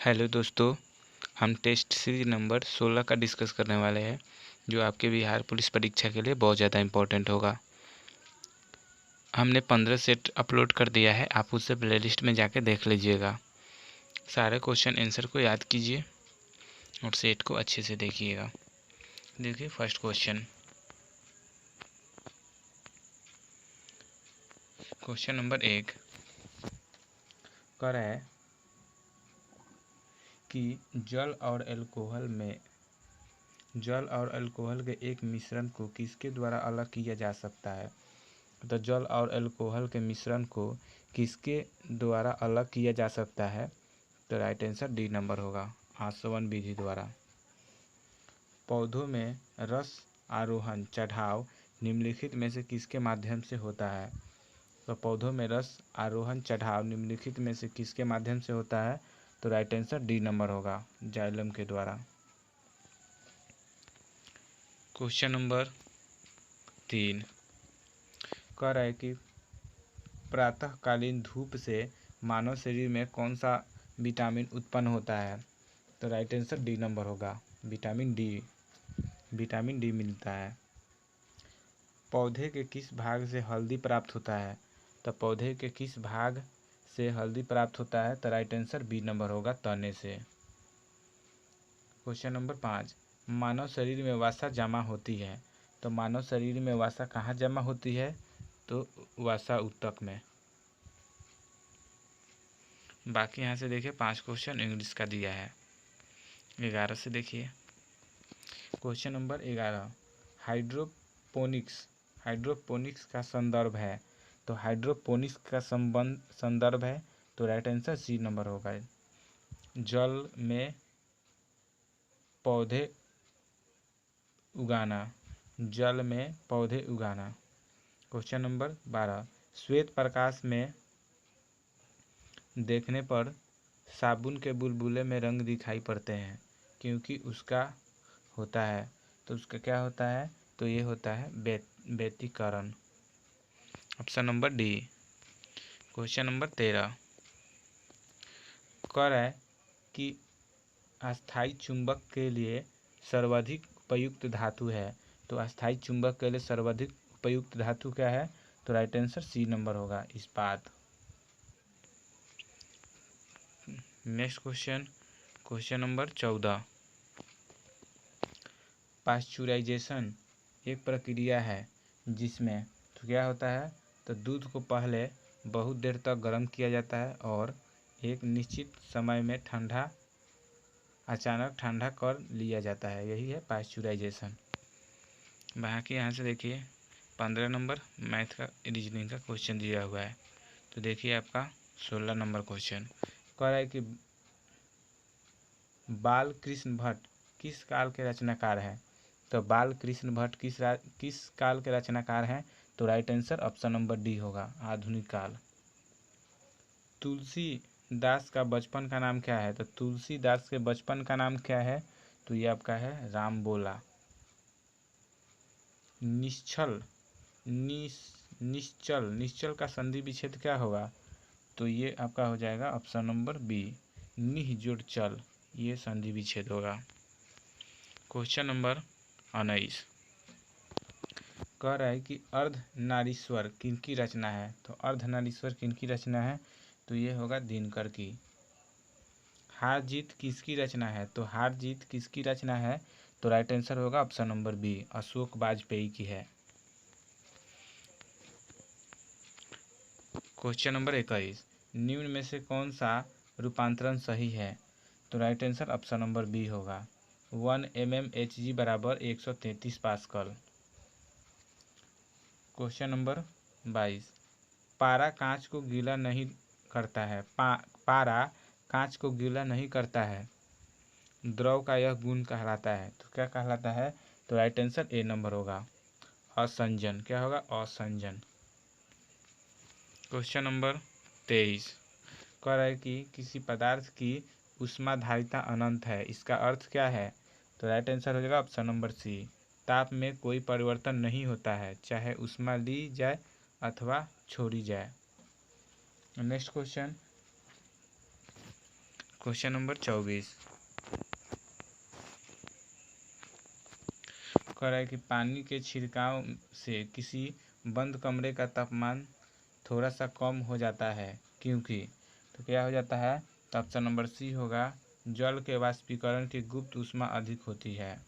Hello दोस्तों, हम test series number 16 का डिस्कस करने वाले हैं जो आपके बिहार पुलिस परीक्षा के लिए बहुत ज़्यादा इम्पोर्टेंट होगा। हमने 15 सेट अपलोड कर दिया है, आप उसे प्लेलिस्ट में जाके देख लीजिएगा। सारे क्वेश्चन आंसर को याद कीजिए और सेट को अच्छे से देखिएगा। देखिए फर्स्ट क्वेश्चन नंबर 1 कर है कि जल और अल्कोहल के एक मिश्रण को किसके द्वारा अलग किया जा सकता है। तो जल और अल्कोहल के मिश्रण को किसके द्वारा अलग किया जा सकता है। तो राइट आंसर डी नंबर होगा, आसवन विधि द्वारा। पौधों में रस आरोहण चढ़ाव निम्नलिखित में से किसके माध्यम से होता है। तो पौधों में रस आरोहण चढ़ाव निम्नलिखित में से किसके माध्यम से होता है। तो राइट आंसर डी नंबर होगा, जाइलम के द्वारा। क्वेश्चन नंबर 3 कह रहा है कि प्रातःकालीन धूप से मानव शरीर में कौन सा विटामिन उत्पन्न होता है। तो राइट आंसर डी नंबर होगा, विटामिन डी मिलता है। पौधे के किस भाग से हल्दी प्राप्त होता है। तो पौधे के किस भाग से हल्दी प्राप्त होता है। तो राइट आंसर बी नंबर होगा, तने से। क्वेश्चन नंबर 5 मानव शरीर में वसा जमा होती है। तो मानव शरीर में वसा कहाँ जमा होती है। तो वसा ऊतक में। बाकी यहाँ से देखिए 5 क्वेश्चन इंग्लिश का दिया है। 11 से देखिए क्वेश्चन नंबर 11 हाइड्रोपोनिक्स का संदर्भ है। तो हाइड्रोपोनिक्स का संदर्भ है। तो राइट आंसर सी नंबर होगा, जल में पौधे उगाना। क्वेश्चन नंबर 12 श्वेत प्रकाश में देखने पर साबुन के बुलबुले में रंग दिखाई पड़ते हैं क्योंकि उसका होता है। तो उसका क्या होता है। तो ये होता है व्यतिकरण, option number D. Question number 13 कह रहा है कि अस्थायी चुंबक के लिए सर्वाधिक उपयुक्त धातु है। तो अस्थायी चुंबक के लिए सर्वाधिक उपयुक्त धातु क्या है। तो राइट आंसर सी नंबर होगा, इस्पात। नेक्स्ट क्वेश्चन नंबर 14 पाश्चुराइजेशन एक प्रक्रिया है जिसमें तो क्या होता है। तो दूध को पहले बहुत देर तक गर्म किया जाता है और एक निश्चित समय में अचानक ठंडा कर लिया जाता है, यही है पाश्चुराइजेशन। बाकी यहाँ से देखिए 15 नंबर मैथ का रीजनिंग का क्वेश्चन दिया हुआ है। तो देखिए आपका 16 नंबर क्वेश्चन कह रहा है कि बाल कृष्ण भट्ट किस काल के रचनाकार हैं। तो बाल कृष्ण भट्ट किस काल के रचनाकार हैं। तो right answer option number D होगा, आधुनिक काल। तुलसीदास का बचपन का नाम क्या है। तो तुलसीदास के बचपन का नाम क्या है। तो ये आपका है राम बोला। निश्चल का संधि विच्छेद क्या होगा। तो ये आपका हो जाएगा ऑप्शन नंबर बी, निह जोड़ चल, ये संधि विच्छेद होगा। क्वेश्चन नंबर 19 कह रहा है कि अर्धनारीश्वर किनकी रचना है। तो अर्धनारीश्वर किनकी रचना है। तो ये होगा दिनकर की। हार जीत किसकी रचना है। तो हार जीत किसकी रचना है। तो राइट आंसर होगा option number B, Ashok Vajpeyi की है। क्वेश्चन नंबर 21 निम्न में से कौन सा रूपांतरण सही है। तो right answer option number B होगा, 1 mmHg बराबर 133 पास्कल। क्वेश्चन नंबर 22 पारा कांच को गीला नहीं करता है। पारा कांच को गीला नहीं करता है, द्रव का यह गुण कहलाता है। तो क्या कहलाता है। तो राइट आंसर ए नंबर होगा, असंजन। क्या होगा, असंजन। क्वेश्चन नंबर 23 कह रहा है कि किसी पदार्थ की ऊष्माधारिता अनंत है, इसका अर्थ क्या है। तो राइट आंसर हो जाएगा ऑप्शन नंबर सी, ताप में कोई परिवर्तन नहीं होता है, चाहे ऊष्मा ली जाए अथवा छोड़ी जाए। नेक्स्ट क्वेश्चन नंबर 24 कह रहा है कि पानी के छिड़काव से किसी बंद कमरे का तापमान थोड़ा सा कम हो जाता है क्योंकि, तो क्या हो जाता है, तो ऑप्शन नंबर सी होगा, जल के वाष्पीकरण की गुप्त ऊष्मा अधिक होती है।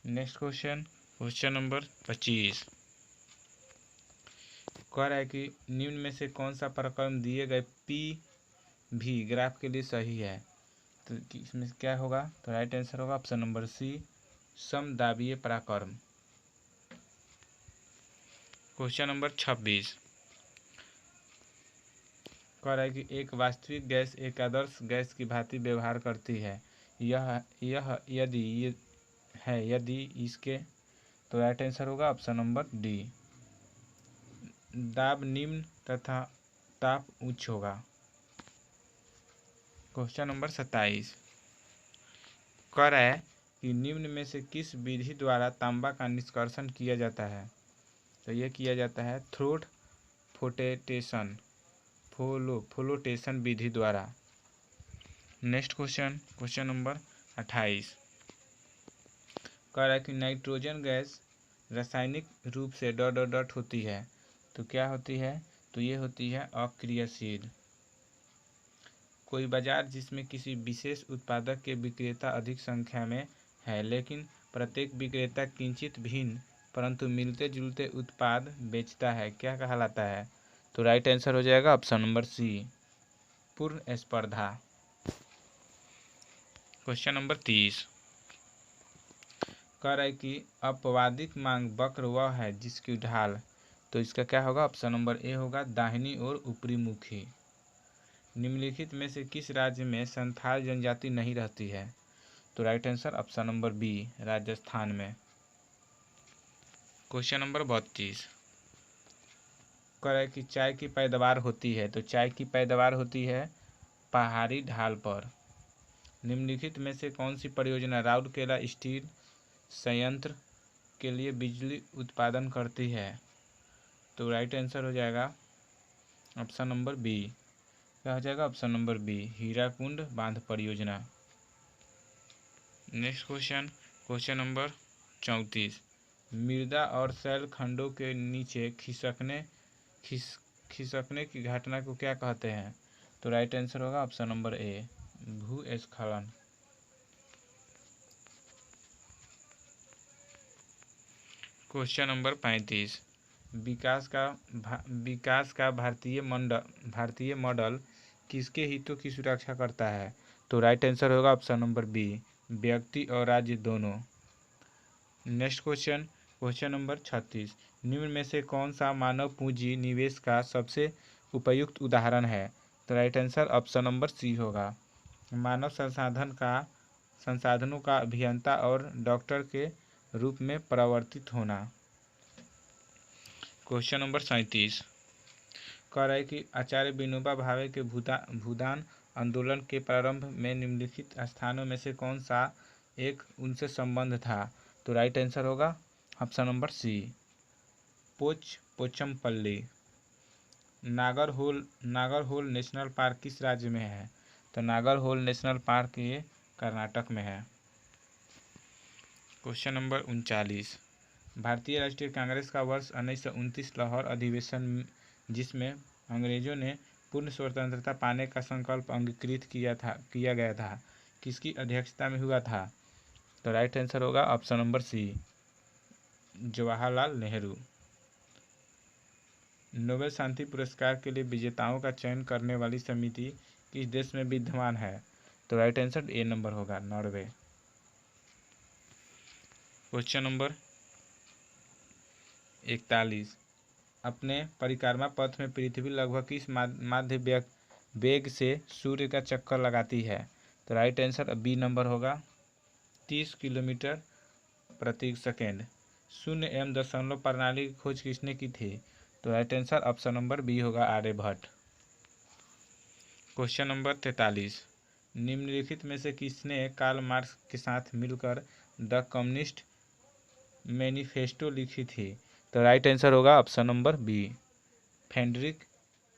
नेक्स्ट क्वेश्चन, क्वेश्चन नंबर 25 कह रहा है कि निम्न में से कौन सा प्रक्रम दिए गए पी भी ग्राफ के लिए सही है, तो इसमें क्या होगा, तो राइट आंसर होगा ऑप्शन नंबर सी, समदाबीय पराक्रम। क्वेश्चन नंबर 26 कह रहा है कि एक वास्तविक गैस एक आदर्श गैस की भांति व्यवहार करती है, यह यदि इसके, तो राइट आंसर होगा ऑप्शन नंबर डी, दाब निम्न तथा ताप उच्च होगा। क्वेश्चन नंबर 27 कह रहा है कि निम्न में से किस विधि द्वारा तांबा का निष्कर्षण किया जाता है, तो यह किया जाता है थ्रोट फ्लोटेशन विधि द्वारा। नेक्स्ट क्वेश्चन, क्वेश्चन नंबर 28 कह रहा है कि नाइट्रोजन गैस रासायनिक रूप से डॉट होती है, तो क्या होती है, तो ये होती है अक्रियाशील। कोई बाजार जिसमें किसी विशेष उत्पादक के विक्रेता अधिक संख्या में है लेकिन प्रत्येक विक्रेता किंचित भिन्न परंतु मिलते जुलते उत्पाद बेचता है, क्या कहलाता है, तो राइट आंसर हो जाएगा ऑप्शन नंबर सी, पूर्ण स्पर्धा। क्वेश्चन नंबर 30 कह रहा है कि अपवादित मांग वक्र वह है जिसकी ढाल, तो इसका क्या होगा, ऑप्शन नंबर ए होगा, दाहिनी ओर ऊपरी मुखी। निम्नलिखित में से किस राज्य में संथाल जनजाति नहीं रहती है, तो right answer option number B, Rajasthan में। क्वेश्चन नंबर 32 कह रहा है कि चाय की पैदावार होती है, तो चाय की पैदावार होती है पहाड़ी ढाल पर। निम्नलिखित में से कौन सी परियोजना राउरकेला स्टील संयंत्र के लिए बिजली उत्पादन करती है, तो राइट आंसर हो जाएगा ऑप्शन नंबर बी, क्या हो जाएगा, ऑप्शन नंबर बी, हीराकुंड बांध परियोजना। नेक्स्ट क्वेश्चन, क्वेश्चन नंबर 34 मृदा और शैल खंडों के नीचे खिसकने की घटना को क्या कहते हैं, तो राइट आंसर होगा ऑप्शन नंबर ए, भूस्खलन। क्वेश्चन नंबर 35 विकास का भारतीय मॉडल किसके हितों की सुरक्षा करता है, तो राइट आंसर होगा ऑप्शन नंबर बी, व्यक्ति और राज्य दोनों। नेक्स्ट क्वेश्चन, क्वेश्चन नंबर 36 निम्न में से कौन सा मानव पूंजी निवेश का सबसे उपयुक्त उदाहरण है, तो right answer option number C होगा, मानव संसाधनों का अभियंता और डॉक्टर के रूप में परिवर्तित होना। क्वेश्चन नंबर 37 कह रहा है कि आचार्य विनोबा भावे के भूदान आंदोलन के प्रारंभ में निम्नलिखित स्थानों में से कौन सा एक उनसे संबंध था, तो राइट आंसर होगा option number C, Pochampally. Nagarhole national park किस राज्य में है, तो नागरहोल नेशनल पार्क ये कर्नाटक में है। क्वेश्चन नंबर 39 भारतीय राष्ट्रीय कांग्रेस का वर्ष 1929 लाहौर अधिवेशन जिसमें अंग्रेजों ने पूर्ण स्वतंत्रता पाने का संकल्प अंगीकृत किया गया था, किसकी अध्यक्षता में हुआ था, तो राइट आंसर होगा option number C, Jawaharlal Nehru. Nobel शांति पुरस्कार के लिए विजेताओं का चयन करने वाली समिति किस देश में विद्यमान है, तो राइट आंसर ए नंबर होगा, नॉर्वे। क्वेश्चन नंबर 41 अपने परिक्रमा पथ में पृथ्वी लगभग किस माध्य वेग से सूर्य का चक्कर लगाती है, तो राइट आंसर बी नंबर होगा, 30 किलोमीटर प्रति सेकेंड। शून्य एवं दशमलव प्रणाली की खोज किसने की थी, तो right answer option number B होगा, आर्यभट्ट। क्वेश्चन नंबर 43 निम्नलिखित में से किसने कार्ल मार्क्स के साथ मिलकर द कम्युनिस्ट मैनिफेस्टो लिखी थी, तो राइट आंसर होगा option number B, Frederick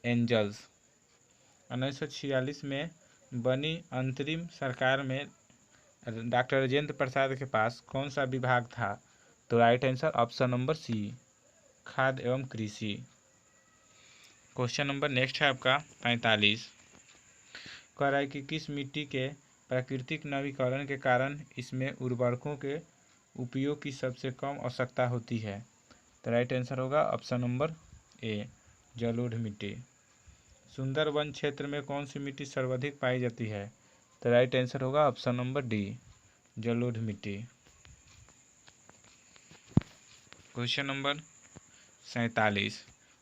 Engels. 1946 में बनी अंतरिम सरकार में डॉक्टर राजेंद्र प्रसाद के पास कौन सा विभाग था? तो right answer option number C, खाद्य एवं कृषि। क्वेश्चन नंबर नेक्स्ट है आपका 45। कह रहा है कि किस मिट्टी के प्राकृतिक नवीकरण के कारण इसमें उर्वरकों के उपयोग की सबसे कम आवश्यकता होती है? तो राइट आंसर होगा ऑप्शन नंबर ए, जलोढ़ मिट्टी। सुंदरवन क्षेत्र में कौन सी मिट्टी सर्वाधिक पाई जाती है? तो राइट आंसर होगा ऑप्शन नंबर डी, जलोढ़ मिट्टी। क्वेश्चन नंबर 47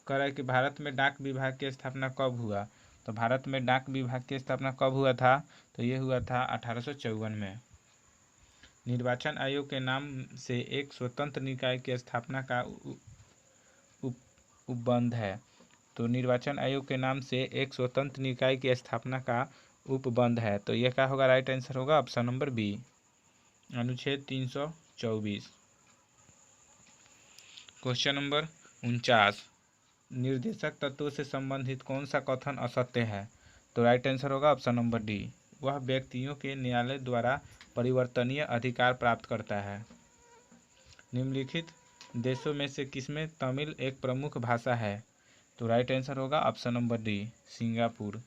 कह रहा है कि भारत में डाक विभाग की स्थापना कब हुआ? तो भारत में डाक विभाग की स्थापना कब हुआ था? तो ये हुआ था 1854 में। निर्वाचन आयोग के नाम से एक स्वतंत्र निकाय की स्थापना का उपबंध है। तो निर्वाचन आयोग के नाम से एक स्वतंत्र निकाय की स्थापना का उपबंध है। तो यह क्या होगा? राइट आंसर होगा ऑप्शन नंबर बी, अनुच्छेद 324। क्वेश्चन नंबर 49 निर्देशक तत्वों से संबंधित कौन सा कथन असत्य है? तो राइट आंसर होगा ऑप्शन नंबर डी, वह व्यक्तियों के न्यायालय द्वारा परिवर्तनीय अधिकार प्राप्त करता है। निम्नलिखित देशों में से किसमें तमिल एक प्रमुख भाषा है? तो राइट आंसर होगा option number D, Singapore.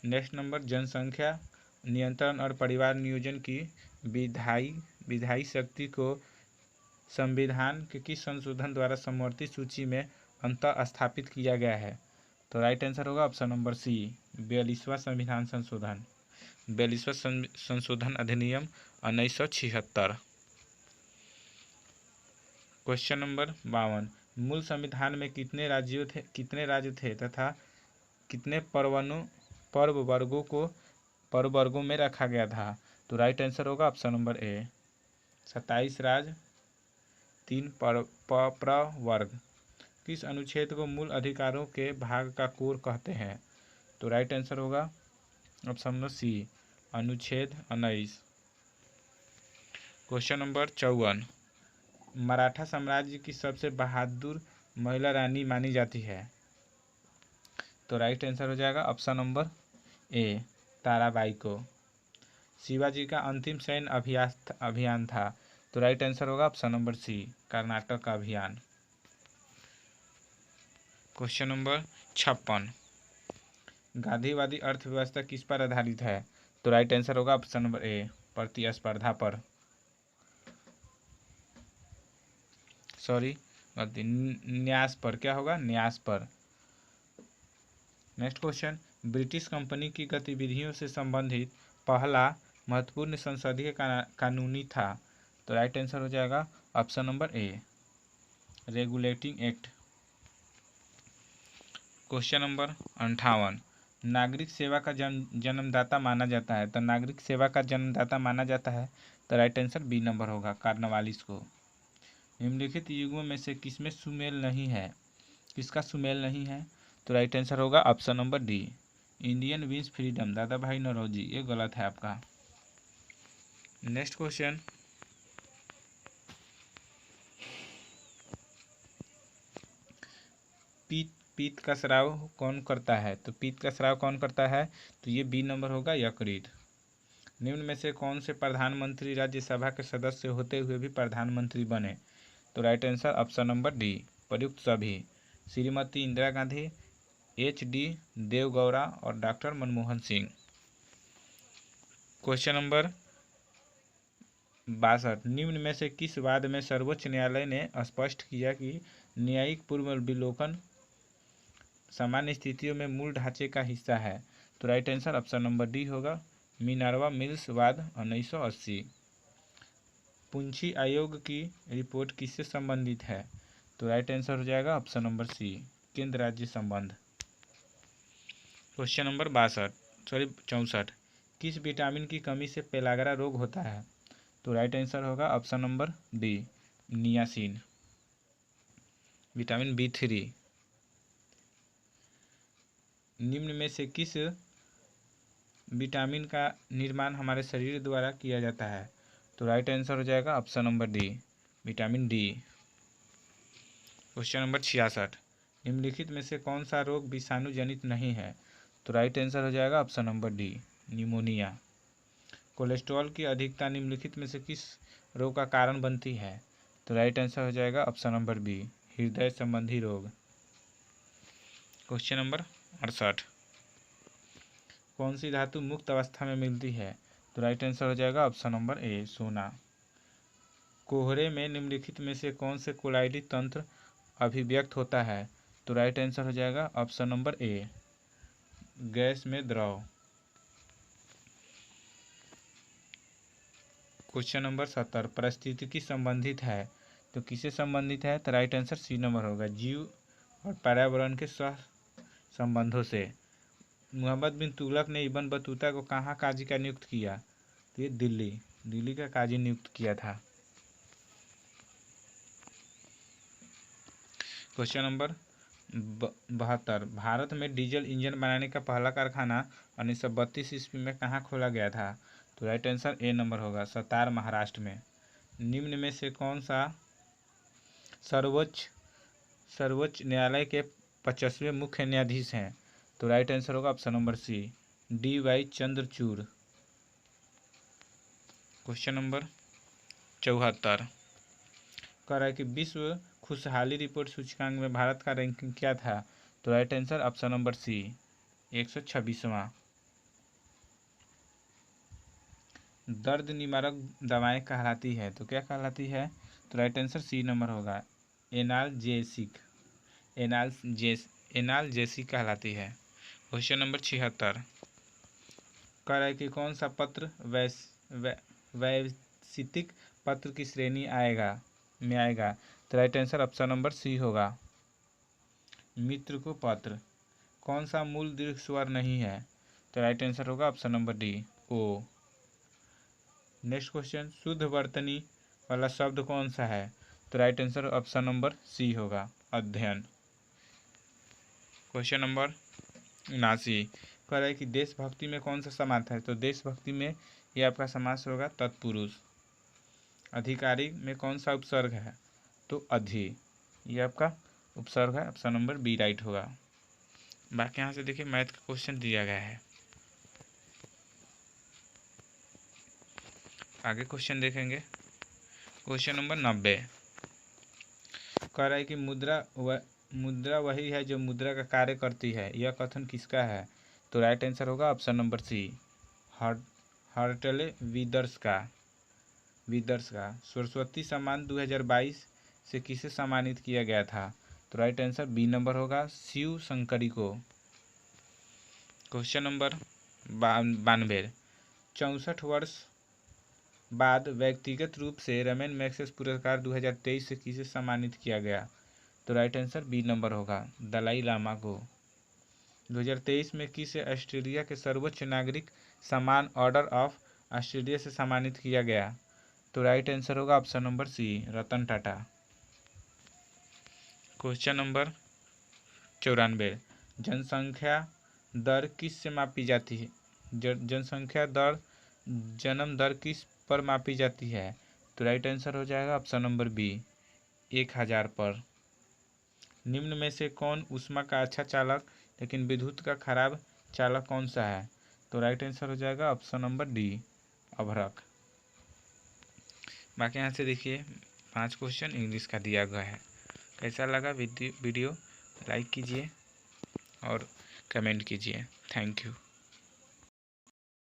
Next number जनसंख्या नियंत्रण और परिवार नियोजन की विधायी शक्ति को संविधान के किस संशोधन द्वारा समवर्ती सूची में अंतः स्थापित किया गया है? तो राइट आंसर होगा ऑप्शन नंबर सी, 42वां संविधान संशोधन, 42वां संशोधन अधिनियम 1976। क्वेश्चन नंबर 52 मूल संविधान में कितने राज्य थे तथा कितने पर्व वर्गों में रखा गया था? तो राइट आंसर होगा ऑप्शन नंबर ए, 27 राज्य 3 प्रवर्ग। किस अनुच्छेद को मूल अधिकारों के भाग का कोर कहते हैं? तो राइट आंसर होगा ऑप्शन नंबर सी, अनुच्छेद 19। क्वेश्चन नंबर 54 मराठा साम्राज्य की सबसे बहादुर महिला रानी मानी जाती है? तो राइट आंसर हो जाएगा ऑप्शन नंबर ए, ताराबाई को। शिवाजी का अंतिम सैन्य अभियान था? तो राइट आंसर होगा ऑप्शन नंबर सी, कर्नाटक का अभियान। क्वेश्चन नंबर 56 गांधीवादी अर्थव्यवस्था किस पर आधारित है? तो राइट आंसर होगा ऑप्शन नंबर ए, प्रतिस्पर्धा पर। न्यास पर। क्या होगा? न्यास पर। नेक्स्ट क्वेश्चन ब्रिटिश कंपनी की गतिविधियों से संबंधित पहला महत्वपूर्ण संसदीय कानूनी था? तो राइट आंसर हो जाएगा option number A, regulating act. Question number 58 नागरिक सेवा का जन्मदाता माना जाता है? तो नागरिक सेवा का जन्मदाता माना जाता है तो राइट आंसर बी नंबर होगा, कार्नवालिस को। निम्नलिखित युगों में से किसमें सुमेल नहीं है? किसका सुमेल नहीं है? तो राइट आंसर होगा option number D, Indian wins freedom, Dadabhai Naoroji. ये गलत है आपका। नेक्स्ट क्वेश्चन पीत का स्राव कौन करता है? तो पीत का स्राव कौन करता है? तो ये बी नंबर होगा, यकृत। निम्न में से कौन से प्रधानमंत्री राज्यसभा के सदस्य होते हुए भी प्रधानमंत्री बने? तो right answer option number D, प्रयुक्त सभी, श्रीमती इंदिरा गांधी, HD देवगौड़ा और doctor Manmohan Singh. Question number 62 निम्न में से किस वाद में सर्वोच्च न्यायालय ने स्पष्ट किया कि न्यायिक पूर्वावलोकन सामान्य स्थितियों में मूल ढांचे का हिस्सा है? तो right answer option number D होगा, मिनर्वा मिल्स वाद 1980। पुंछी आयोग की रिपोर्ट किससे संबंधित है? तो राइट आंसर हो जाएगा ऑप्शन नंबर सी, केंद्र राज्य संबंध। क्वेश्चन नंबर 64 किस विटामिन की कमी से पेलाग्रा रोग होता है? तो राइट आंसर होगा option number D, niacin, vitamin B3। निम्न में से किस विटामिन का निर्माण हमारे शरीर द्वारा किया जाता है? तो राइट आंसर हो जाएगा option number D, vitamin D. Question number 66 निम्नलिखित में से कौन सा रोग विषाणु जनित नहीं है? तो राइट आंसर हो जाएगा option number D, pneumonia. Cholesterol की अधिकता निम्नलिखित में से किस रोग का कारण बनती है? तो राइट आंसर हो जाएगा ऑप्शन नंबर बी, हृदय संबंधी रोग। क्वेश्चन नंबर 68, कौन सी धातु मुक्त अवस्था में मिलती है? तो राइट आंसर हो जाएगा ऑप्शन नंबर ए, सोना। कोहरे में निम्नलिखित में से कौन से कोलाइडी तंत्र अभिव्यक्त होता है? तो राइट आंसर हो जाएगा ऑप्शन नंबर ए, गैस में द्रव। क्वेश्चन नंबर 70, पारिस्थितिकी संबंधित है तो किससे संबंधित है? तो राइट आंसर सी नंबर होगा, जीव और पर्यावरण के सह संबंधों से। मोहम्मद बिन तुगलक ने इब्न बतूता को कहाँ काजी का नियुक्त किया? तो ये दिल्ली का काजी नियुक्त किया था। क्वेश्चन नंबर 72, भारत में डीजल इंजन बनाने का पहला कारखाना 1932 ईस्वी में कहाँ खोला गया था? तो राइट आंसर ए नंबर होगा, सतार, महाराष्ट्र में। निम्न में से कौन सा सर्वोच्च न्यायालय के 50वें मुख्य न्यायाधीश हैं? तो राइट आंसर होगा option number C, D Y. Chandrachud. Question number 74, कह रहा है कि विश्व खुशहाली रिपोर्ट सूचकांक में भारत का रैंकिंग क्या था? तो right answer option number C, 126वां। दर्द निवारक दवाएं कहलाती है तो क्या कहलाती है? तो राइट आंसर सी नंबर होगा, एनाल्जेसिक कहलाती है। क्वेश्चन नंबर 76, कह रहा है कि कौन सा पत्र वैयक्तिक पत्र की श्रेणी में आएगा? तो right answer option number C होगा, मित्र को पत्र। कौन सा मूल दीर्घ स्वर नहीं है? तो राइट आंसर होगा ऑप्शन नंबर डी, ओ। नेक्स्ट क्वेश्चन, शुद्ध वर्तनी वाला शब्द कौन सा है? तो right answer option number C होगा, अध्ययन। क्वेश्चन नंबर 79, कह रहा है कि देशभक्ति में कौन सा समास है? तो देशभक्ति में ये आपका समास होगा तत्पुरुष। अधिकारी में कौन सा उपसर्ग है? तो अधि, ये आपका उपसर्ग है, ऑप्शन नंबर बी राइट होगा। बाकी यहाँ से देखिए मैथ का क्वेश्चन दिया गया है, आगे क्वेश्चन देखेंगे। क्वेश्चन नंबर 90, कह रहा है कि मुद्रा वही है जो मुद्रा का कार्य करती है, यह कथन किसका है? तो राइट आंसर होगा ऑप्शन नंबर सी, हर्टले विदर्स का। सरस्वती सम्मान 2022 से किसे सम्मानित किया गया था? तो राइट आंसर बी नंबर होगा, शिव शंकरी को। क्वेश्चन नंबर 92, 64 वर्ष बाद व्यक्तिगत रूप से रमेन मैग्सेसे पुरस्कार 2023 से किसे सम्मानित किया गया? तो राइट आंसर बी नंबर होगा, दलाई लामा को। 2023 में किसे ऑस्ट्रेलिया के सर्वोच्च नागरिक सम्मान ऑर्डर ऑफ ऑस्ट्रेलिया से सम्मानित किया गया? तो राइट आंसर होगा ऑप्शन नंबर सी, रतन टाटा। क्वेश्चन नंबर 94, जनसंख्या दर किस से मापी जाती है? जनसंख्या दर जन्म दर किस पर मापी जाती है? तो राइट आंसर हो जाएगा ऑप्शन नंबर बी, 1000 पर। निम्न में से कौन ऊष्मा का अच्छा चालक लेकिन विद्युत का खराब चालक कौन सा है? तो राइट आंसर हो जाएगा ऑप्शन नंबर डी, अभ्रक। बाकी यहाँ से देखिए 5 क्वेश्चन इंग्लिश का दिया गया है। कैसा लगा वीडियो? लाइक कीजिए और कमेंट कीजिए। Thank you.